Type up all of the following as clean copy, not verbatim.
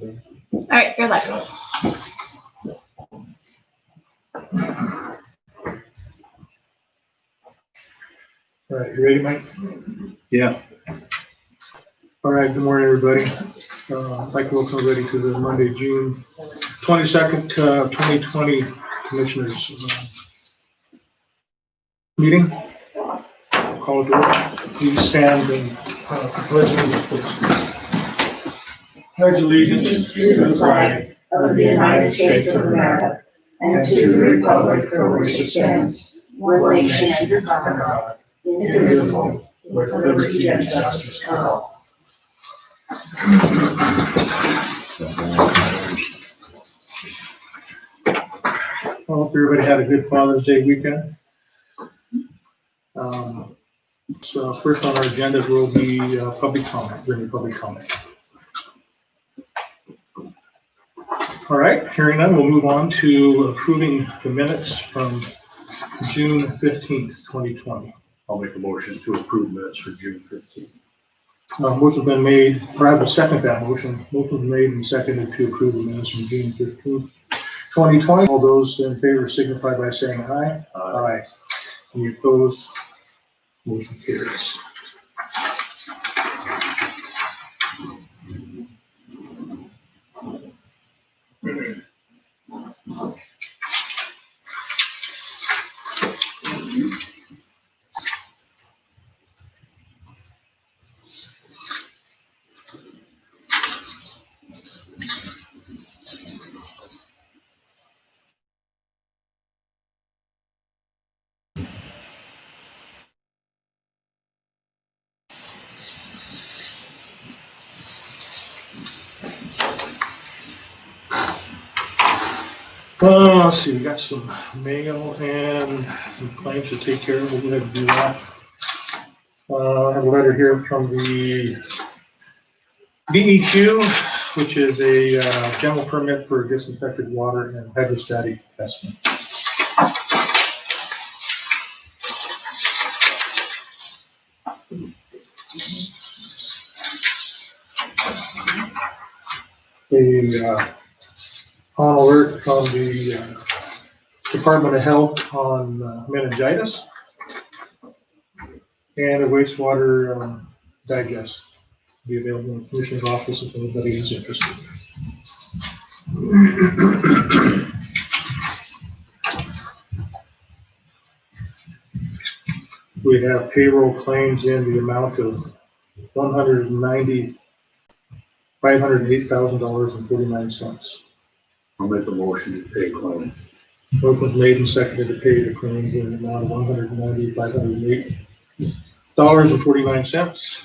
All right, you're live. All right, you ready, Mike? Yeah. All right, good morning, everybody. I'd like to welcome everybody to the Monday, June 22nd, 2020 Commissioners meeting. Call it to order. Please stand and pledge allegiance. Pledge allegiance to the flag of the United States of America and to the republic for which it stands, one nation under God, indivisible, with liberty and justice for all. I hope everybody had a good Father's Day weekend. So first on our agenda will be public comment, any public comment. All right, hearing none, we'll move on to approving the minutes from June 15th, 2020. I'll make a motion to approve minutes for June 15th. Motion's been made, or I will second that motion. Motion's made and seconded to approve the minutes from June 15th, 2020. All those in favor signify by saying aye. Aye. Any opposed? Motion carries. Let's see, we got some mail and some claims to take care of. We'll go ahead and do that. I have a letter here from the DEQ, which is a general permit for disinfected water and hydrostatic testing. On alert from the Department of Health on meningitis and a wastewater digest. Be available in the Commissioner's office if anybody is interested. We have payroll claims in the amount of $508,000.49. I'll make a motion to pay claim. Motion made and seconded to pay the claims in the amount of $508.49.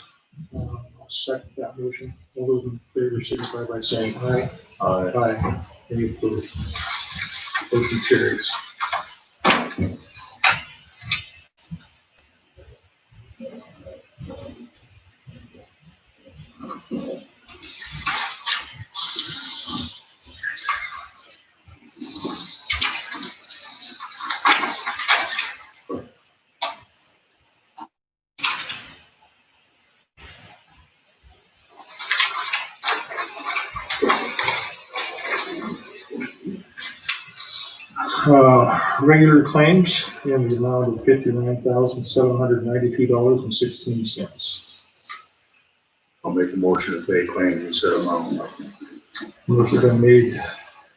I'll second that motion. All those in favor signify by saying aye. Aye. Any opposed? Motion carries. Regular claims in the amount of $59,792.16. I'll make a motion to pay claims in said amount. Motion been made.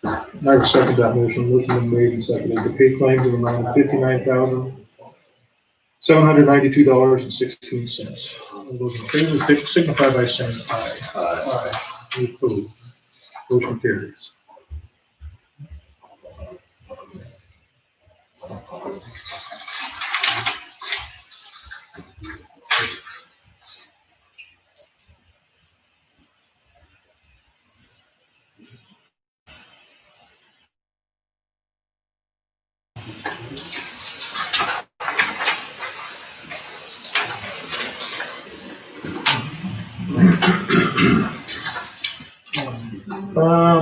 I will second that motion. Motion been made and seconded to pay claims in the amount of $59,792.16. All those in favor signify by saying aye. Aye. Any opposed? Motion carries.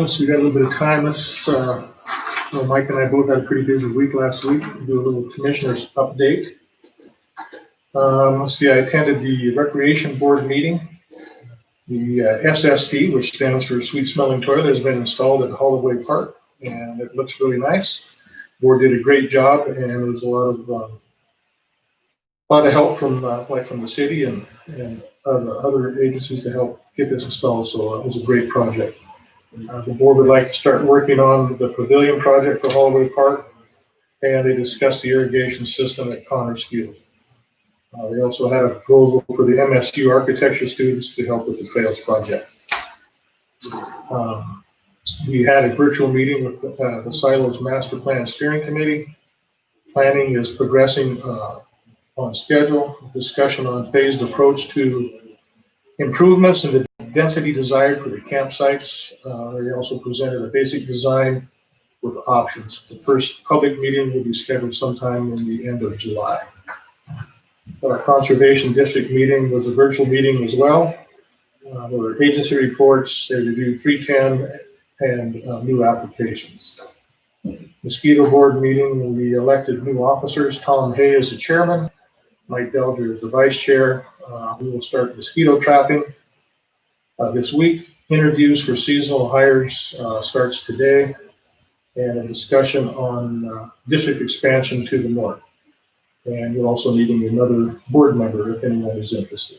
So we got a little bit of time. Let's, Mike and I both had a pretty busy week last week. We'll do a little commissioner's update. Let's see, I attended the Recreation Board meeting. The SST, which stands for Sweet Smelling Toilet, has been installed at Holloway Park, and it looks really nice. Board did a great job, and there's a lot of help from the city and other agencies to help get this installed. So it was a great project. The board would like to start working on the pavilion project for Holloway Park, and they discussed the irrigation system at Connors Field. They also had a proposal for the MSU architecture students to help with the trails project. We had a virtual meeting with the Silos Master Plan Steering Committee. Planning is progressing on schedule. Discussion on phased approach to improvements in the density desired for the campsites. They also presented a basic design with options. The first public meeting will be scheduled sometime in the end of July. Our conservation district meeting was a virtual meeting as well. There were agency reports. They reviewed 310 and new applications. Mosquito board meeting, we elected new officers. Tom Hay is the chairman. Mike Belger is the vice chair. We will start mosquito trapping this week. Interviews for seasonal hires starts today, and a discussion on district expansion to the north. And we're also needing another board member if anyone is interested.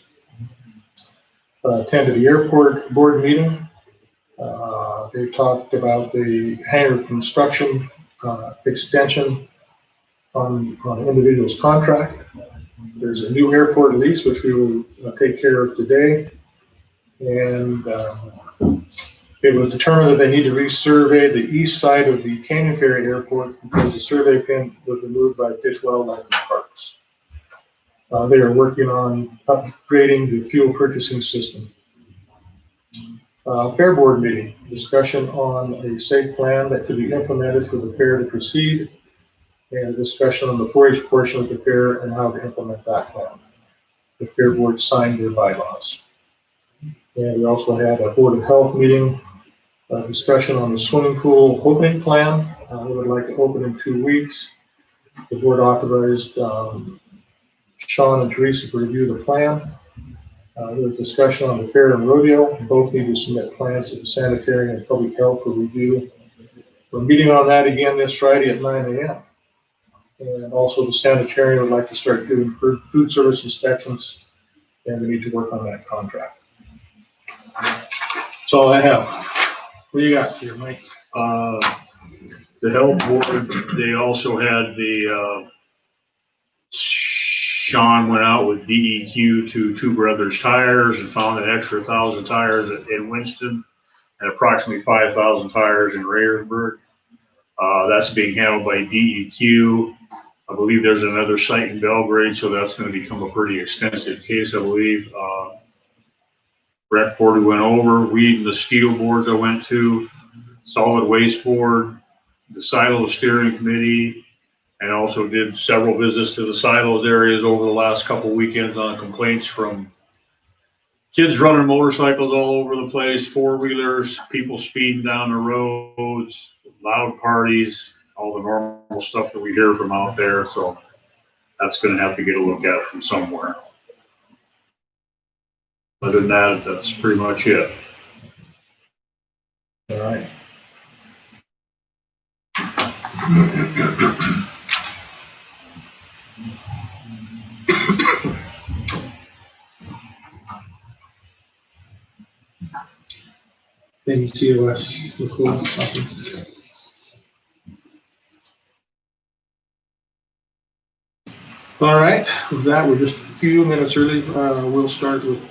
Attended the airport board meeting. They talked about the hangar construction extension on individual's contract. There's a new airport lease, which we will take care of today. And it was determined that they need to resurvey the east side of the Canyon Ferry Airport because the survey pin was removed by Fish, Wildlife, and Parks. They are working on upgrading the fuel purchasing system. Fair board meeting, discussion on a safe plan that could be implemented for the fair to proceed, and a discussion on the 4-H portion of the fair and how to implement that plan. The fair board signed their bylaws. And we also had a Board of Health meeting, discussion on the swimming pool opening plan. We would like to open in 2 weeks. The board authorized Sean and Teresa to review the plan. There was discussion on the fair and rodeo. Both need to submit plans to the sanitary and public health for review. We're meeting on that again this Friday at 9 a.m. And also the sanitarian would like to start doing food service inspections, and we need to work on that contract. That's all I have. What do you got here, Mike? The health board, they also had the, Sean went out with DEQ to Two Brothers Tires and found an extra 1,000 tires in Winston and approximately 5,000 tires in Rayersburg. That's being handled by DEQ. I believe there's another site in Belgrade, so that's going to become a pretty extensive case, I believe. Rec board we went over, weed and mosquito boards I went to, solid waste board, the silo steering committee, and also did several visits to the silos areas over the last couple weekends on complaints from kids running motorcycles all over the place, four-wheelers, people speeding down the roads, loud parties, all the normal stuff that we hear from out there. So that's going to have to get a look at from somewhere. Other than that, that's pretty much it. All right. Any COS, Nicole, nothing? All right, with that, we're just a few minutes early. We'll start with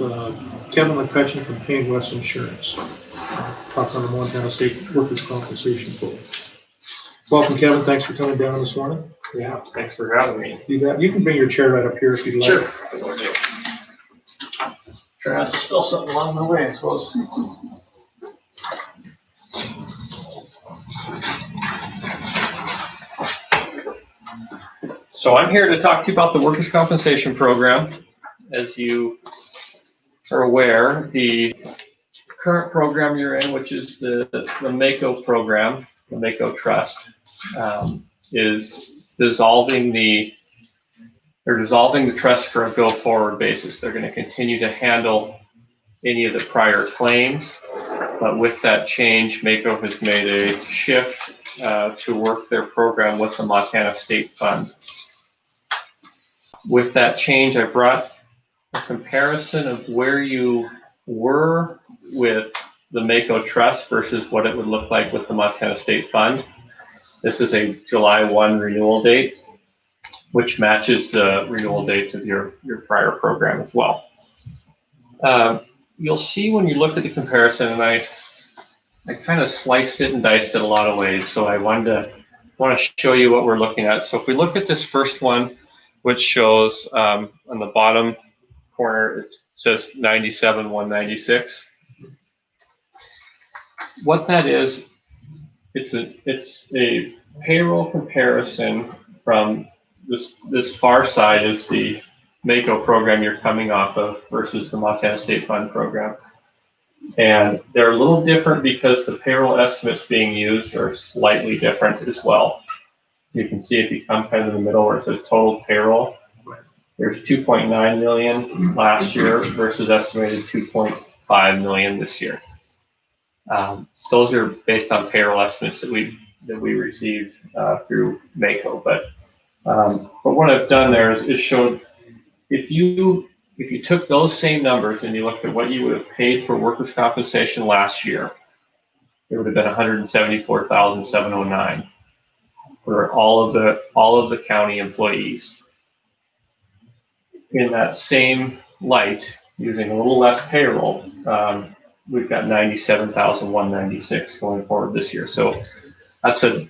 Kevin McCutcheon from Payne West Insurance. Talk on the Montana State Workers' Compensation Pool. Welcome, Kevin. Thanks for coming down this morning. Yeah, thanks for having me. You can bring your chair right up here if you'd like. Sure. Try not to spill something along the way, I suppose. So I'm here to talk to you about the workers' compensation program. As you are aware, the current program you're in, which is the MACO program, the MACO Trust, is dissolving they're dissolving the trust for a go-forward basis. They're going to continue to handle any of the prior claims. But with that change, Mako has made a shift to work their program with the Montana State Fund. With that change, I brought a comparison of where you were with the Mako Trust versus what it would look like with the Montana State Fund. This is a July 1 renewal date, which matches the renewal date of your prior program as well. You'll see when you look at the comparison, and I kind of sliced it and diced it a lot of ways, so I want to show you what we're looking at. So if we look at this first one, which shows on the bottom corner, it says 97,196. What that is, it's a payroll comparison from this far side is the Mako program you're coming off of versus the Montana State Fund program. And they're a little different because the payroll estimates being used are slightly different as well. You can see if you come kind of in the middle where it says total payroll, there's 2.9 million last year versus estimated 2.5 million this year. Those are based on payroll estimates that we received through Mako. But what I've done there is showed if you took those same numbers and you looked at what you would have paid for workers' compensation last year, it would have been 174,709 for all of the county employees. In that same light, using a little less payroll, we've got 97,196 going forward this year. So that's a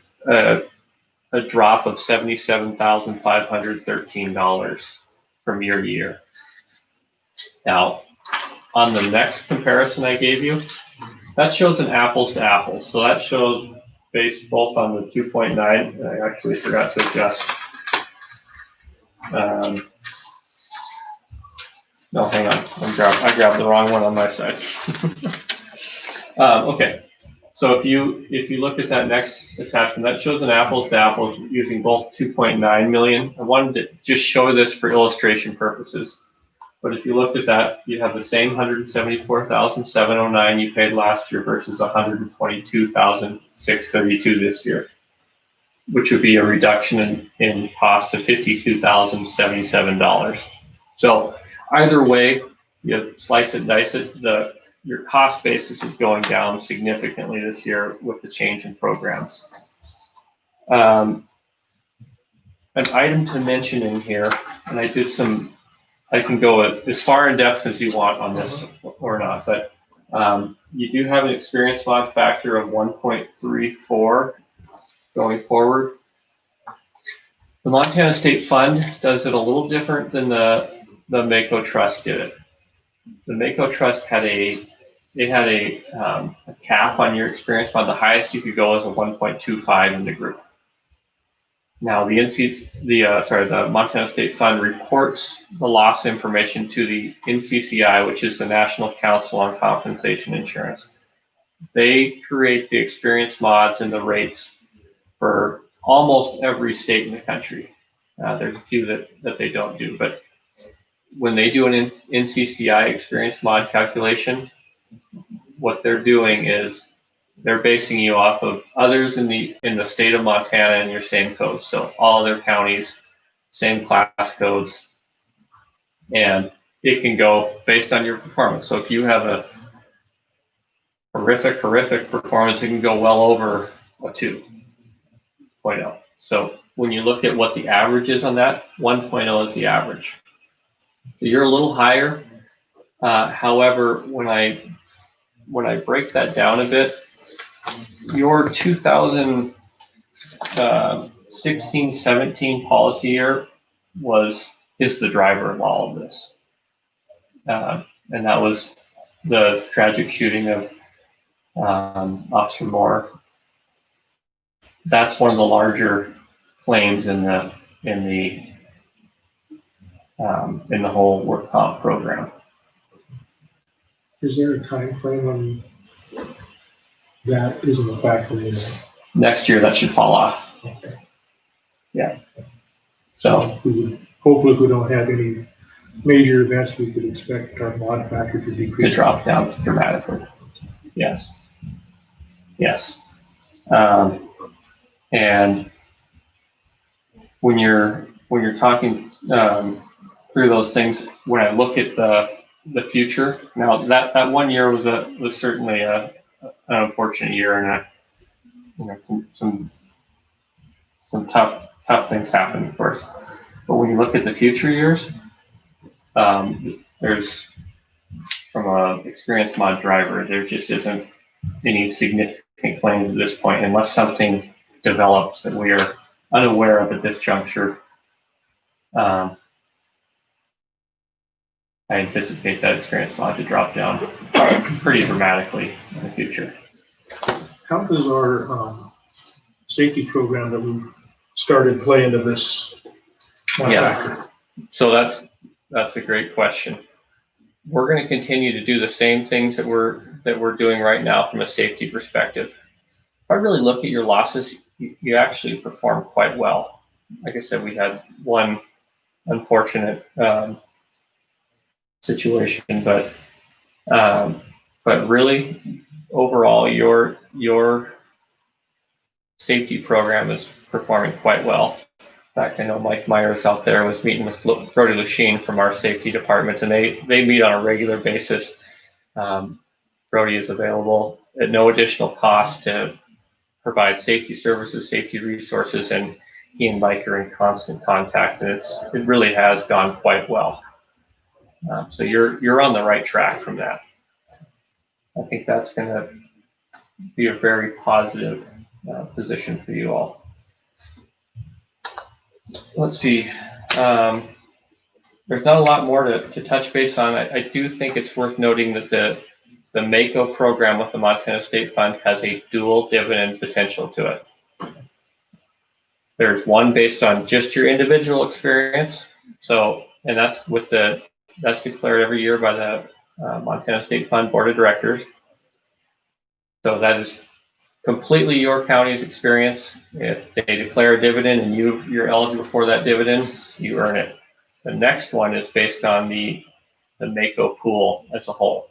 drop of $77,513 from year to year. Now, on the next comparison I gave you, that shows an apples to apples. So that shows based both on the 2.9, I actually forgot to adjust. No, hang on, I grabbed the wrong one on my side. Okay, so if you look at that next attachment, that shows an apples to apples using both 2.9 million. I wanted to just show this for illustration purposes. But if you looked at that, you have the same 174,709 you paid last year versus 122,632 this year, which would be a reduction in cost of $52,077. So either way, you slice it and dice it, your cost basis is going down significantly this year with the change in programs. An item to mention in here, and I can go as far in depth as you want on this or not, but you do have an experience mod factor of 1.34 going forward. The Montana State Fund does it a little different than the Mako Trust did it. The Mako Trust had a cap on your experience mod. The highest you could go is a 1.25 in the group. Now the Montana State Fund reports the loss information to the NCCI, which is the National Council on Compensation Insurance. They create the experience mods and the rates for almost every state in the country. There's a few that they don't do, but when they do an NCCI experience mod calculation, what they're doing is they're basing you off of others in the state of Montana and your same codes. So all other counties, same class codes, and it can go based on your performance. So if you have a horrific performance, it can go well over a 2.0. So when you look at what the average is on that, 1.0 is the average. So you're a little higher. However, when I break that down a bit, your 2016-17 policy year is the driver of all of this, and that was the tragic shooting of Officer Moore. That's one of the larger claims in the whole work comp program. Is there a time frame when that isn't a factor in it? Next year, that should fall off. Okay. Yeah. So Hopefully we don't have any major events, we could expect our mod factor to To decrease. drop down dramatically. Yes. Yes. And when you're talking through those things, when I look at the future, now that 1 year was certainly an unfortunate year, and some tough things happened, of course. But when you look at the future years, there's, from an experienced mod driver, there just isn't any significant claims at this point, unless something develops that we are unaware of at this juncture. I anticipate that experienced mod to drop down pretty dramatically in the future. How does our safety program that we started play into this mod factor? So that's a great question. We're going to continue to do the same things that we're doing right now from a safety perspective. If I really look at your losses, you actually perform quite well. Like I said, we had one unfortunate situation, but really overall, your safety program is performing quite well. In fact, I know Mike Myers out there was meeting with Brody Lachine from our safety department, and they meet on a regular basis. Brody is available at no additional cost to provide safety services, safety resources, and he and Mike are in constant contact, and it really has gone quite well. So you're on the right track from that. I think that's going to be a very positive position for you all. Let's see. There's not a lot more to touch base on. I do think it's worth noting that the MACO program with the Montana State Fund has a dual dividend potential to it. There's one based on just your individual experience. So, and that's declared every year by the Montana State Fund Board of Directors. So that is completely your county's experience. If they declare a dividend and you're eligible for that dividend, you earn it. The next one is based on the MACO pool as a whole.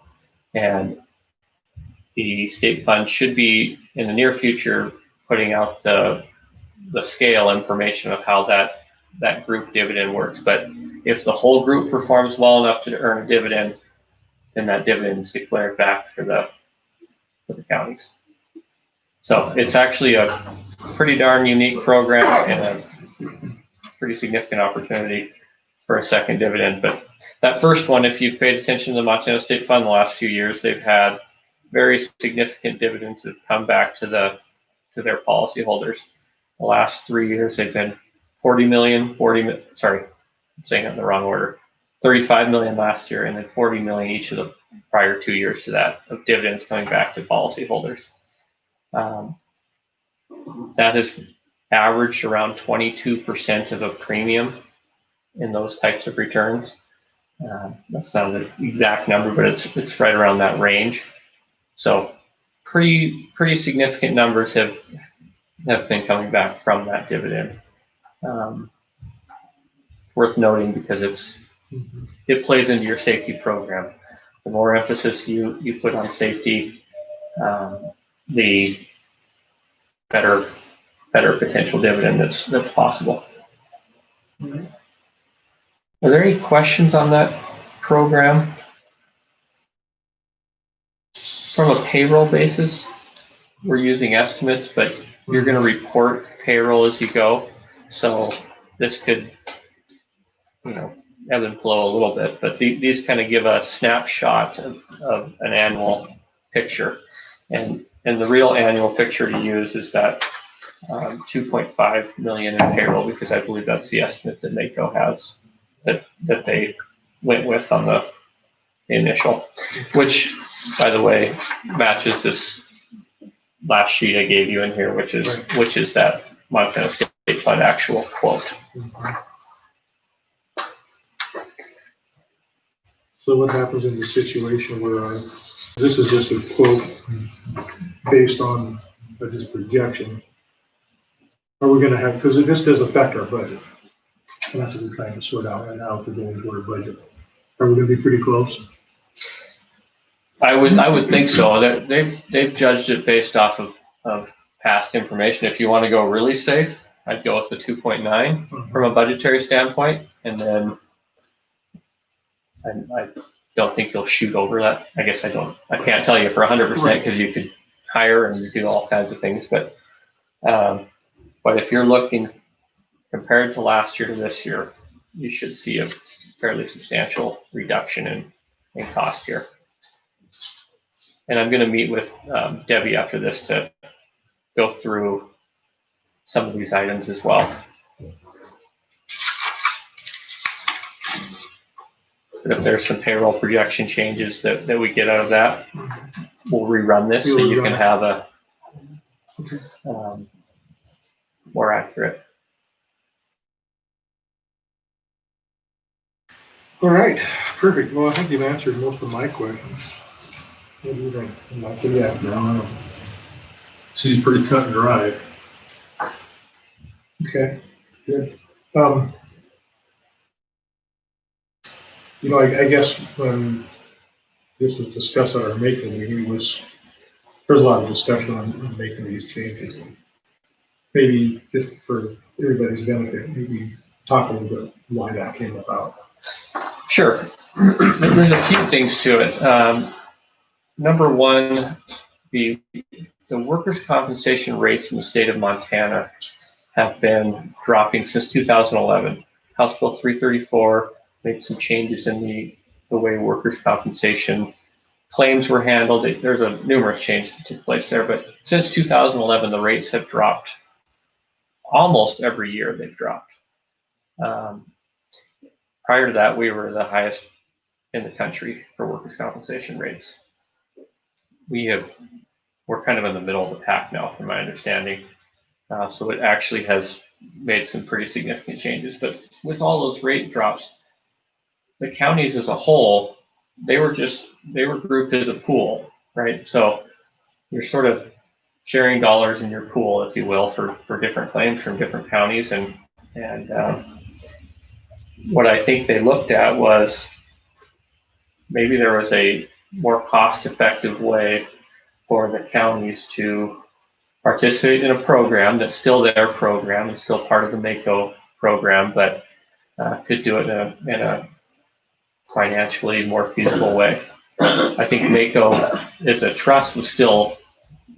And the state fund should be in the near future putting out the scale information of how that group dividend works. But if the whole group performs well enough to earn a dividend, then that dividend is declared back for the counties. So it's actually a pretty darn unique program and a pretty significant opportunity for a second dividend. But that first one, if you've paid attention to the Montana State Fund the last few years, they've had very significant dividends that come back to their policyholders. The last 3 years, they've been 40 million, sorry, I'm saying it in the wrong order, 35 million last year, and then 40 million each of the prior 2 years to that of dividends coming back to policyholders. That has averaged around 22% of a premium in those types of returns. That's not the exact number, but it's right around that range. So pretty significant numbers have been coming back from that dividend. Worth noting because it plays into your safety program. The more emphasis you put on safety, the better potential dividend that's possible. Are there any questions on that program? From a payroll basis, we're using estimates, but you're going to report payroll as you go. So this could, ebb and flow a little bit, but these kind of give a snapshot of an annual picture. And the real annual picture to use is that 2.5 million in payroll, because I believe that's the estimate that MACO has that they went with on the initial, which, by the way, matches this last sheet I gave you in here, which is that Montana State Fund actual quote. So what happens in the situation where this is just a quote based on this projection? Are we going to have, because this does affect our budget, and that's what we're trying to sort out right now if we're going to our budget. Are we gonna be pretty close? I would think so. They've judged it based off of past information. If you want to go really safe, I'd go with the 2.9 from a budgetary standpoint, and then I don't think you'll shoot over that. I guess I can't tell you for 100% because you could hire and do all kinds of things, but if you're looking compared to last year to this year, you should see a fairly substantial reduction in cost here. And I'm going to meet with Debbie after this to go through some of these items as well. But if there's some payroll projection changes that we get out of that, we'll rerun this so you can have a more accurate. All right, perfect. Well, I think you've answered most of my questions. What do you think? Yeah, no. Seems pretty cut and dry. Okay, good. I guess when this was discussed at our making meeting, there's a lot of discussion on making these changes. Maybe just for everybody's benefit, maybe talk a little bit why that came about. Sure. There's a few things to it. Number one, the workers' compensation rates in the state of Montana have been dropping since 2011. House Bill 334 made some changes in the way workers' compensation claims were handled. There's numerous changes that took place there, but since 2011, the rates have dropped. Almost every year they've dropped. Prior to that, we were the highest in the country for workers' compensation rates. We're kind of in the middle of the pack now, from my understanding. So it actually has made some pretty significant changes. But with all those rate drops, the counties as a whole, they were grouped as a pool, right? So you're sort of sharing dollars in your pool, if you will, for different claims from different counties. And what I think they looked at was maybe there was a more cost-effective way for the counties to participate in a program that's still their program and still part of the MACO program, but could do it in a financially more feasible way. I think MACO as a trust was still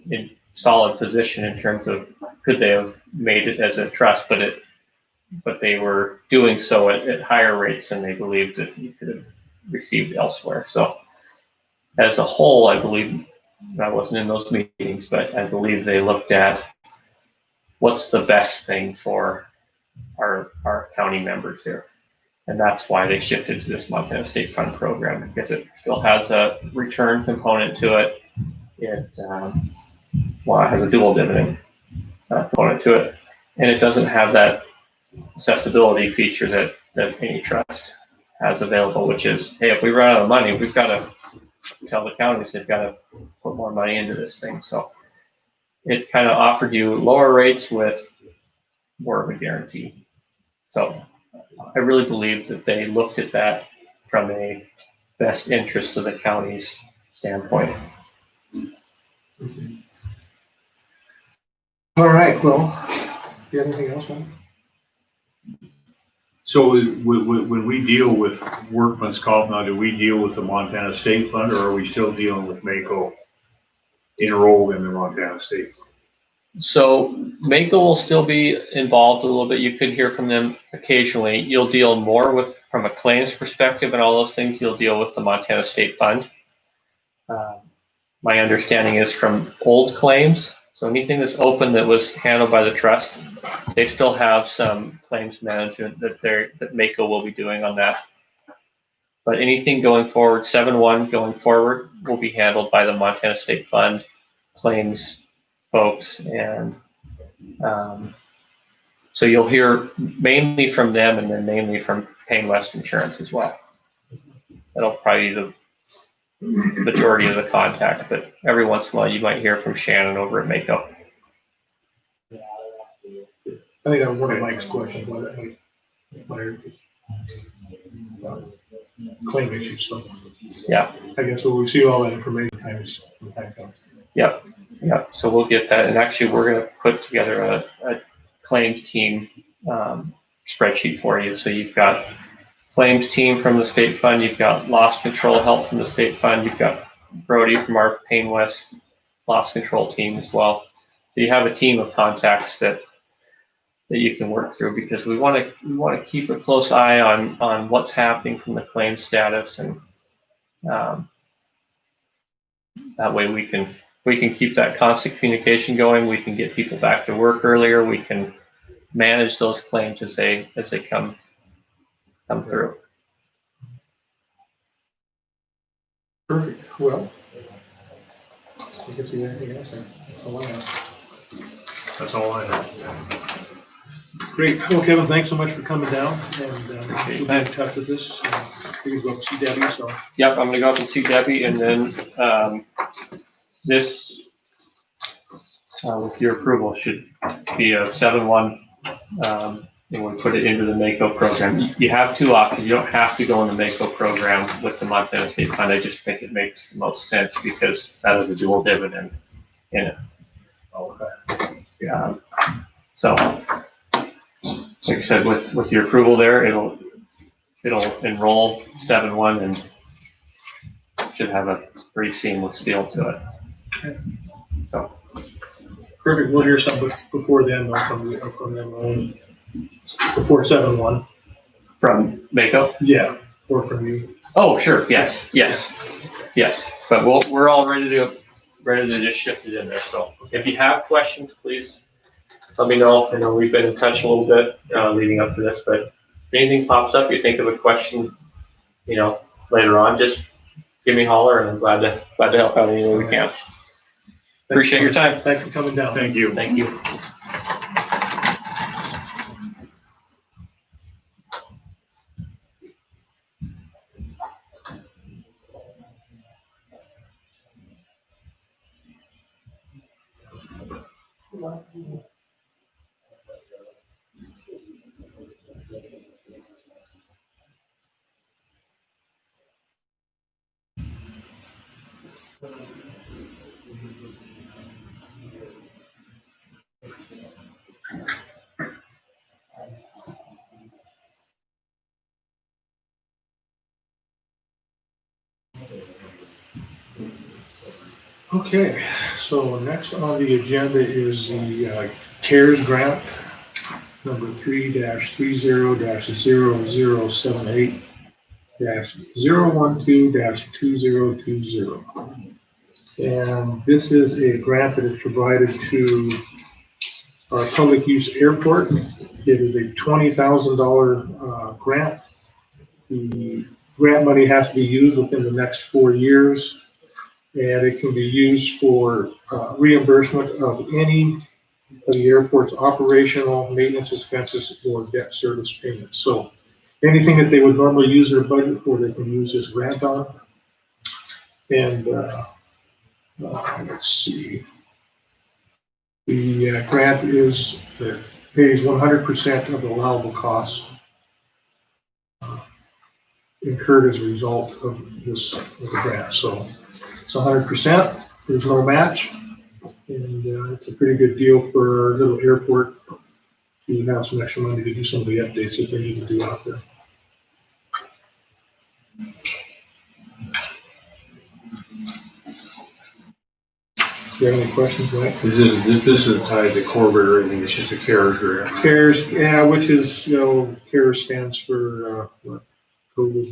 in solid position in terms of could they have made it as a trust, but they were doing so at higher rates than they believed that you could have received elsewhere. So as a whole, I believe, I wasn't in those meetings, but I believe they looked at what's the best thing for our county members here. And that's why they shifted to this Montana State Fund program, because it still has a return component to it. It has a dual dividend component to it. And it doesn't have that accessibility feature that any trust has available, which is, hey, if we run out of money, we've got to tell the counties they've got to put more money into this thing. So it kind of offered you lower rates with more of a guarantee. So I really believe that they looked at that from a best interest of the county's standpoint. All right, well, do you have anything else, man? So when we deal with workman's comp now, do we deal with the Montana State Fund, or are we still dealing with MACO enrolled in the Montana State Fund? So MACO will still be involved a little bit. You could hear from them occasionally. You'll deal more with, from a claims perspective and all those things, you'll deal with the Montana State Fund. My understanding is from old claims, so anything that's open that was handled by the trust, they still have some claims management that MACO will be doing on that. But anything going forward, 7-1 going forward, will be handled by the Montana State Fund claims folks. And so you'll hear mainly from them, and then mainly from Payne West Insurance as well. That'll probably be the majority of the contact, but every once in a while you might hear from Shannon over at MACO. I think that was one of Mike's questions. claim issues, so. Yeah. I guess we'll receive all that information times when time comes. Yep, so we'll get that, and actually, we're gonna put together a claims team, spreadsheet for you, so you've got claims team from the state fund, you've got loss control help from the state fund, you've got Brody from our Payne West loss control team as well. So you have a team of contacts that you can work through, because we wanna keep a close eye on what's happening from the claim status, and that way we can keep that constant communication going. We can get people back to work earlier. We can manage those claims as they come through. Perfect, well. I guess we got anything else there? That's all I have. That's all I have. Great, well, Kevin, thanks so much for coming down, and we'll be in touch with this. We can go up and see Debbie, so. Yep, I'm gonna go up and see Debbie, and then this, with your approval, should be a 7-1. And we put it into the MACO program. You have two options. You don't have to go in the MACO program with the Montana State Fund. I just think it makes the most sense because that is a dual dividend in it. Okay. Yeah. So, like I said, with your approval there, it'll enroll 7-1 and should have a pretty seamless feel to it. Okay. So. Perfect, we'll hear something before then, from them, before 7-1. From MACO? Yeah, or from you. Oh, sure. Yes. But we're all ready to just shift it in there. So if you have questions, please let me know. I know we've been in touch a little bit leading up to this, but if anything pops up, you think of a question, later on, just give me a holler, and I'm glad to help out any way we can. Appreciate your time. Thanks for coming down. Thank you. Thank you. Okay, so next on the agenda is the CARES grant, number 3-3078-012-2020. And this is a grant that is provided to our public use airport. It is a $20,000 grant. The grant money has to be used within the next 4 years. And it can be used for reimbursement of any of the airport's operational maintenance expenses or debt service payments. So anything that they would normally use their budget for, they can use this grant on. And let's see. The grant pays 100% of the allowable costs incurred as a result of the grant. So it's 100%, there's no match, and it's a pretty good deal for our little airport to have some extra money to do some of the updates that they need to do out there. Do you have any questions, Mike? This is tied to Corbett or anything, it's just a CARES grant. CARES, yeah, which is, CARES stands for COVID.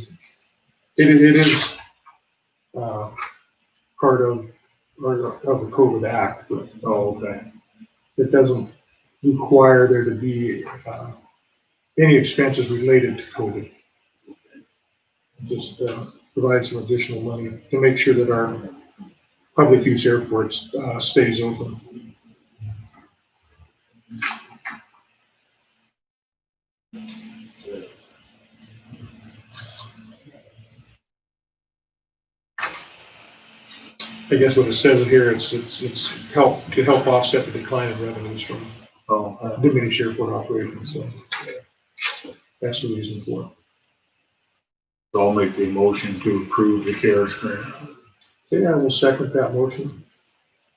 It is part of the COVID Act, but it doesn't require there to be any expenses related to COVID. Just provide some additional money to make sure that our public use airports stays open. I guess what it says here, it's to help offset the decline in revenues from diminished airport operations. So that's the reason for it. I'll make the motion to approve the CARES grant. Okay, I will second that motion.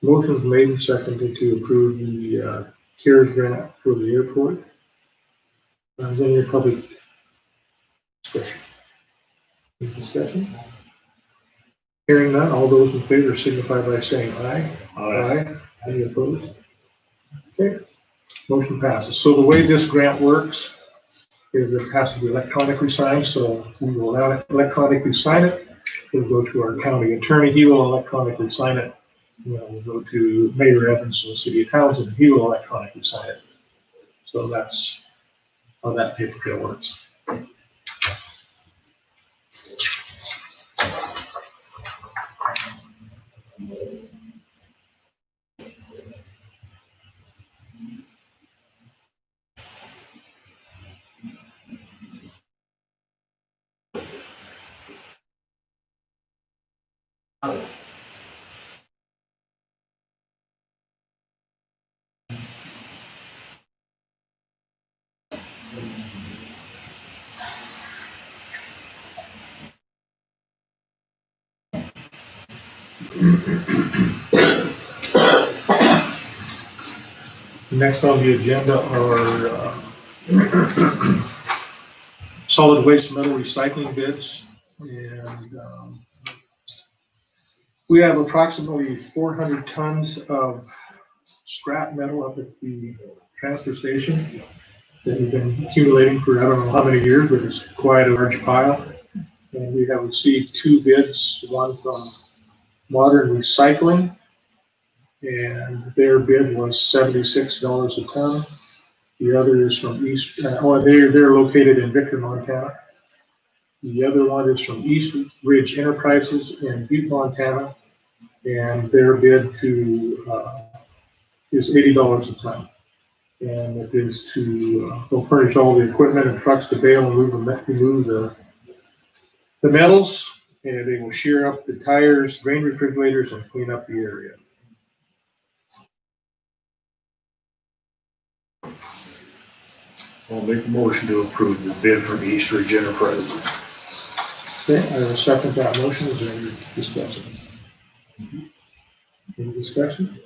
Motion's made and seconded to approve the CARES grant for the airport. Then your public discussion. Any discussion? Hearing none, all those in favor signify by saying aye. Aye. Any opposed? Okay, motion passes. So the way this grant works is it has to be electronically signed, so we will electronically sign it. We'll go to our county attorney, he will electronically sign it. We'll go to Mayor Evans in the city of Townsend, he will electronically sign it. So that's how that paper trail works. Next on the agenda are solid waste metal recycling bids. And we have approximately 400 tons of scrap metal up at the transfer station that we've been accumulating for I don't know how many years, but it's quite a large pile. And we have received 2 bids, one from Modern Recycling, and their bid was $76 a ton. The other is from they're located in Victor, Montana. The other one is from East Ridge Enterprises in Butte, Montana, and their bid is $80 a ton. And it is they'll furnish all the equipment and trucks to bale and remove the metals, and they will shear up the tires, grain refrigerators, and clean up the area. I'll make a motion to approve the bid from East Ridge Enterprises. Okay, I will second that motion. Is there any discussion? Any discussion?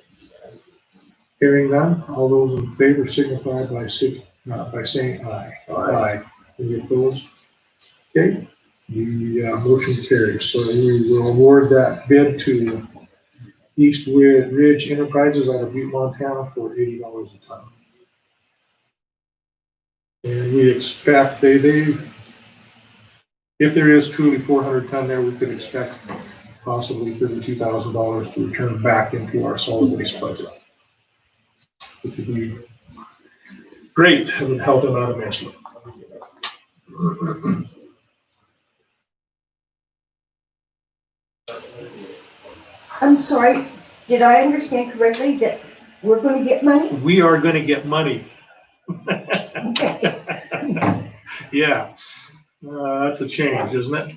Hearing none, all those in favor signify by saying aye. Aye. Any opposed? Okay, the motion carries. So we will award that bid to East Ridge Enterprises out of Butte, Montana for $80 a ton. And we expect if there is truly 400 ton there, we could expect possibly $32,000 to return back into our solid waste budget, which would be great. It would help them out immensely. I'm sorry, did I understand correctly that we're going to get money? We are going to get money. Okay. Yeah, that's a change, isn't it?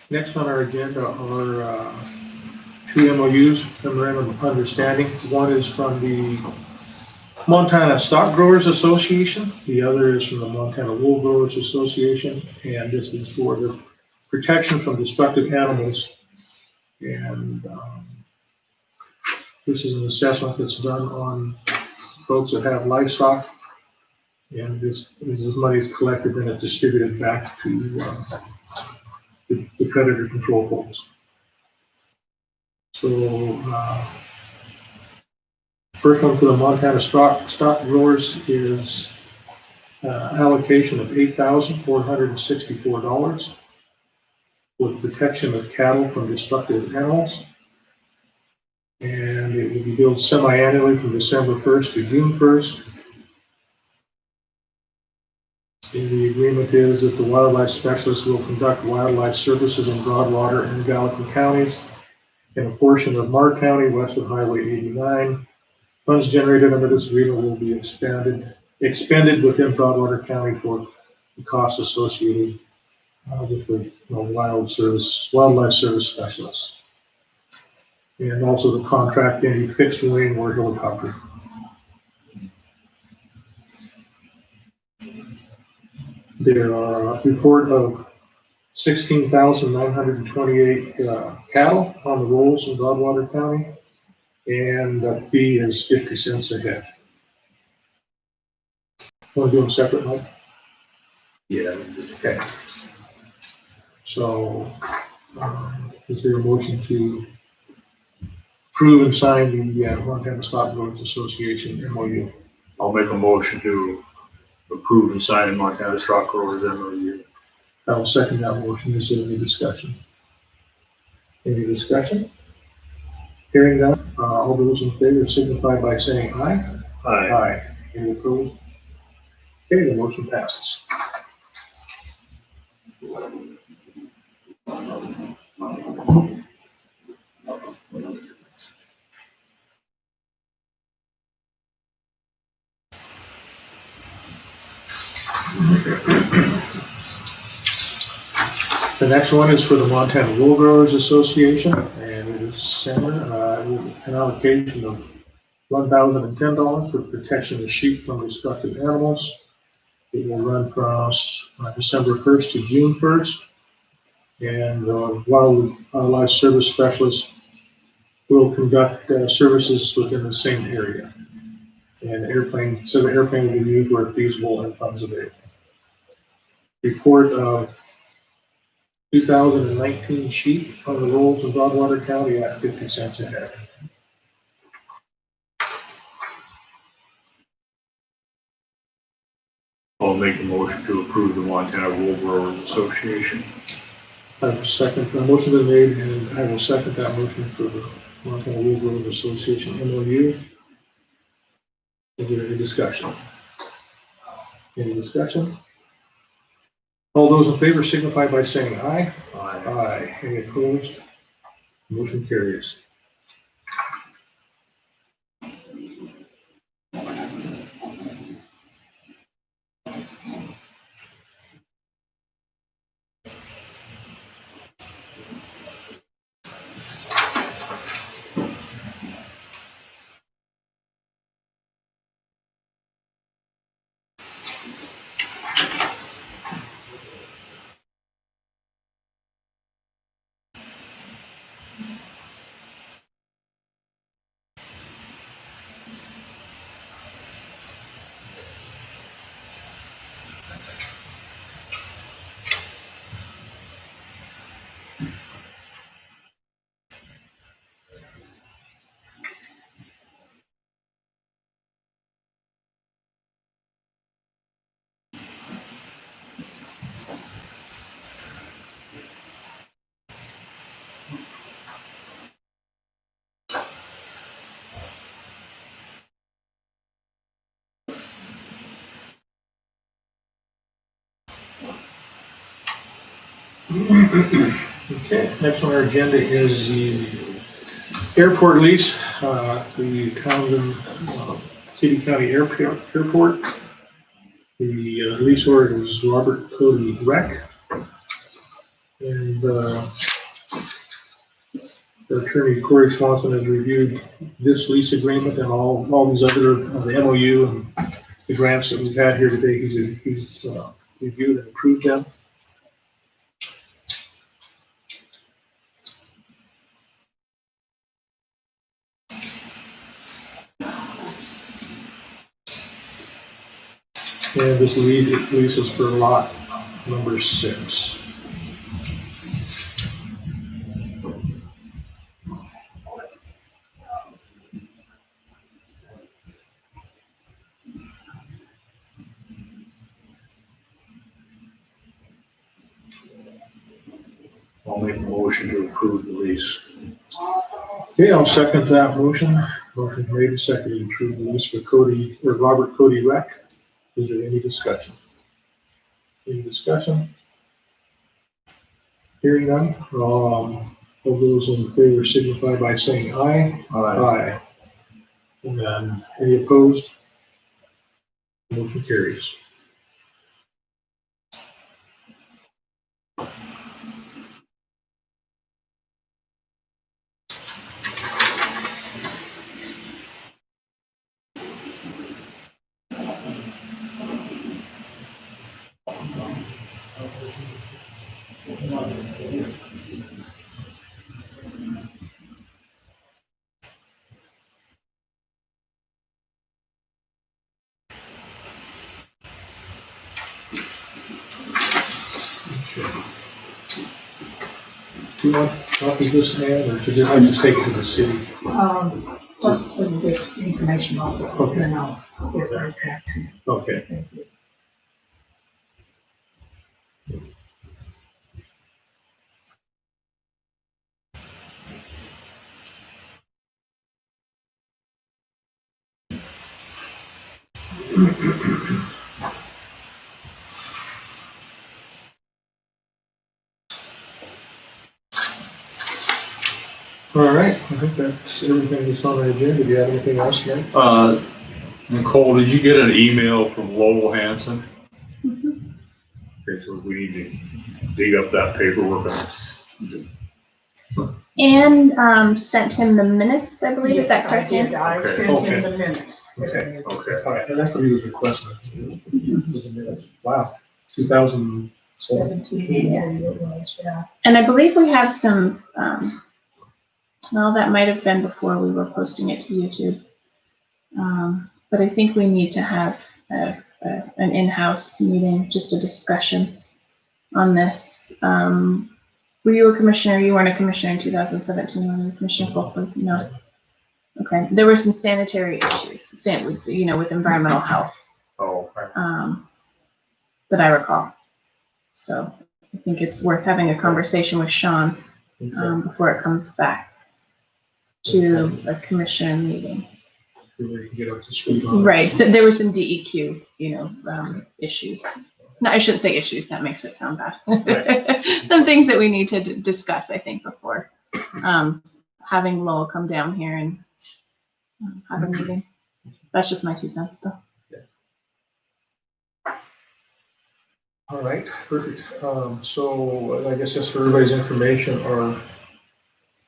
Next on our agenda are 2 MOUs, memorandum of understanding. One is from the Montana Stock Growers Association. The other is from the Montana Wool Growers Association. And this is for the protection from destructive animals. And this is an assessment that's done on folks that have livestock. And this money is collected and it's distributed back to the the predator control poles. So, first one for the Montana stock growers is allocation of $8,464 with protection of cattle from destructive animals. And it will be billed semi-annually from December 1st to June 1st. And the agreement is that the wildlife specialist will conduct wildlife services in Broadwater and Gallatin counties and a portion of Marr County west of Highway 89. Funds generated under this agreement will be expended within Broadwater County for the costs associated with the wildlife service specialist. And also to contract any fixed wing or helicopter. There are a report of 16,928 cattle on the rolls in Broadwater County, and the fee is 50 cents a head. Want to do them separate, Mike? Yeah. Okay. So, is there a motion to approve and sign the Montana Stock Growers Association MOU? I'll make a motion to approve and sign Montana Stock Growers MOU. I will second that motion. Is there any discussion? Any discussion? Hearing none, all those in favor signify by saying aye. Aye. Aye. Any opposed? Okay, the motion passes. The next one is for the Montana Wool Growers Association, and it is similar, an allocation of $1,010 for protection of sheep from destructive animals. It will run from December 1st to June 1st, and wildlife service specialists will conduct services within the same area. And the airplane will be used where feasible and funds available. Report of 2019 sheep on the rolls in Broadwater County at 50 cents a head. I'll make a motion to approve the Montana Wool Growers Association. I will second, the motion been made, and I will second that motion for the Montana Wool Growers Association MOU. Is there any discussion? Any discussion? All those in favor signify by saying aye. Aye. Aye. Any opposed? Motion carries. Okay, next on our agenda is the airport lease, the Townsend City County Airport. The leaseholder is Robert Cody Rec. And the attorney Corey Swanson has reviewed this lease agreement and all these other, the MOU and the grants that we've had here today. He's reviewed and approved them. And this lease is for lot number 6. I'll make a motion to approve the lease. Okay, I'll second that motion. Motion made and seconded to approve the lease for Cody, or Robert Cody Rec. Is there any discussion? Any discussion? Hearing none, all those in favor signify by saying aye. Aye. And then any opposed? Motion carries. Do you want to copy this, man, or should I just take it to the city? Let's put this information off, and then I'll get right back to you. Okay. Thank you. All right, I think that's everything that's on the agenda. Do you have anything else, Nick? Nicole, did you get an email from Lowell Hanson? Okay, so we need to dig up that paperwork. And sent him the minutes, I believe. Is that Yes, correct, I did. Dan? I Okay. sent Okay. him the minutes. Okay. Okay. All right, and that's what he was requesting. Wow, 2007. 17, yeah, it was, yeah. And I believe we have some, well, that might have been before we were posting it to YouTube. But I think we need to have an in-house meeting, just a discussion on this. Were you a commissioner? You weren't a commissioner in 2017, were you, Commissioner Fulford? No. Okay. There were some sanitary issues, with environmental health, Oh, okay. that I recall. So I think it's worth having a conversation with Sean before it comes back to a commissioner meeting. We can get up to speed on it. Right. So there were some DEQ, issues. No, I shouldn't say issues. That makes it sound bad. Some things that we need to discuss, I think, before having Lowell come down here and have a meeting. That's just my 2 cents, though. All right, perfect. So I guess just for everybody's information, our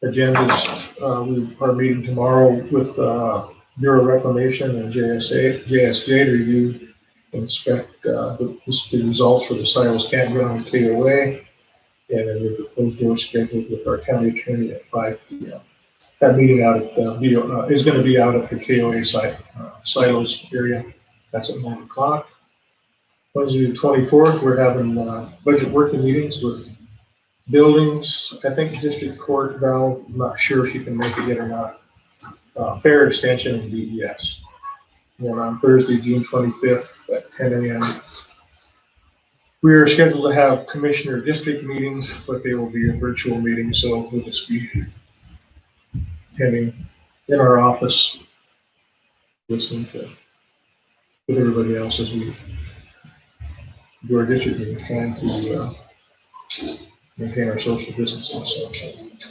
agendas, our meeting tomorrow with Bureau of Reclamation and JSJ to review and inspect the results for the Silos Campground KOA. And then the proposed door scheduled with our county attorney at 5 p.m. That meeting out at is going to be out at the KOA site, Silos area. That's at 9 o'clock. Wednesday the 24th, we're having budget working meetings with buildings. I think District Court, Val, I'm not sure if you can make it yet or not. Fair Extension and DES. And on Thursday, June 25th at 10 a.m. We are scheduled to have commissioner district meetings, but they will be a virtual meeting, so we'll just be attending in our office, listening to with everybody else as we do our district meeting, trying to maintain our social distancing. So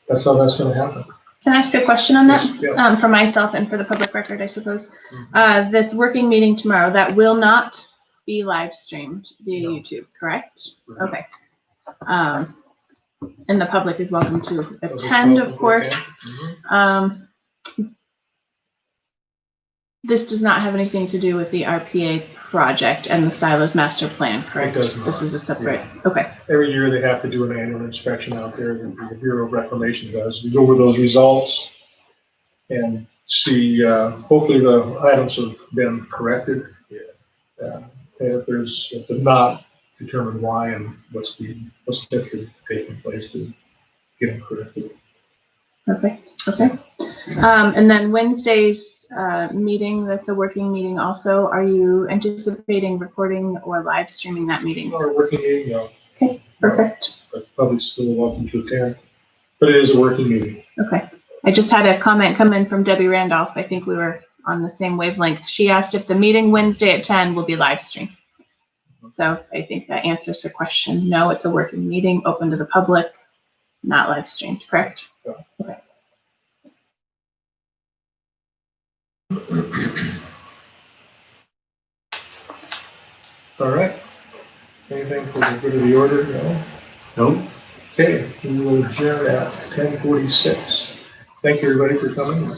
that's how that's going to happen. Can I ask a question on that? Yeah. For myself and for the public record, I suppose. This working meeting tomorrow, that will not be live streamed via YouTube, correct? Right. Okay. And the public is welcome to attend, of course. This does not have anything to do with the RPA project and the Silos Master Plan, correct? It does not. This is a separate, okay. Every year they have to do an annual inspection out there, the Bureau of Reclamation does. We go over those results and see, hopefully the items have been corrected. If they're not, determine why and what's actually taking place to get them corrected. Perfect, okay. And then Wednesday's meeting, that's a working meeting also. Are you anticipating recording or live streaming that meeting? Our working meeting, Perfect. But public still welcome to attend. But it is a working meeting. Okay. I just had a comment come in from Debbie Randolph. I think we were on the same wavelength. She asked if the meeting Wednesday at 10 will be live streamed. So I think that answers her question. No, it's a working meeting, open to the public, not live streamed, correct? Okay. All right. Anything for the good of the order? No? Nope. Okay, we will adjourn at 10:46. Thank you, everybody, for coming.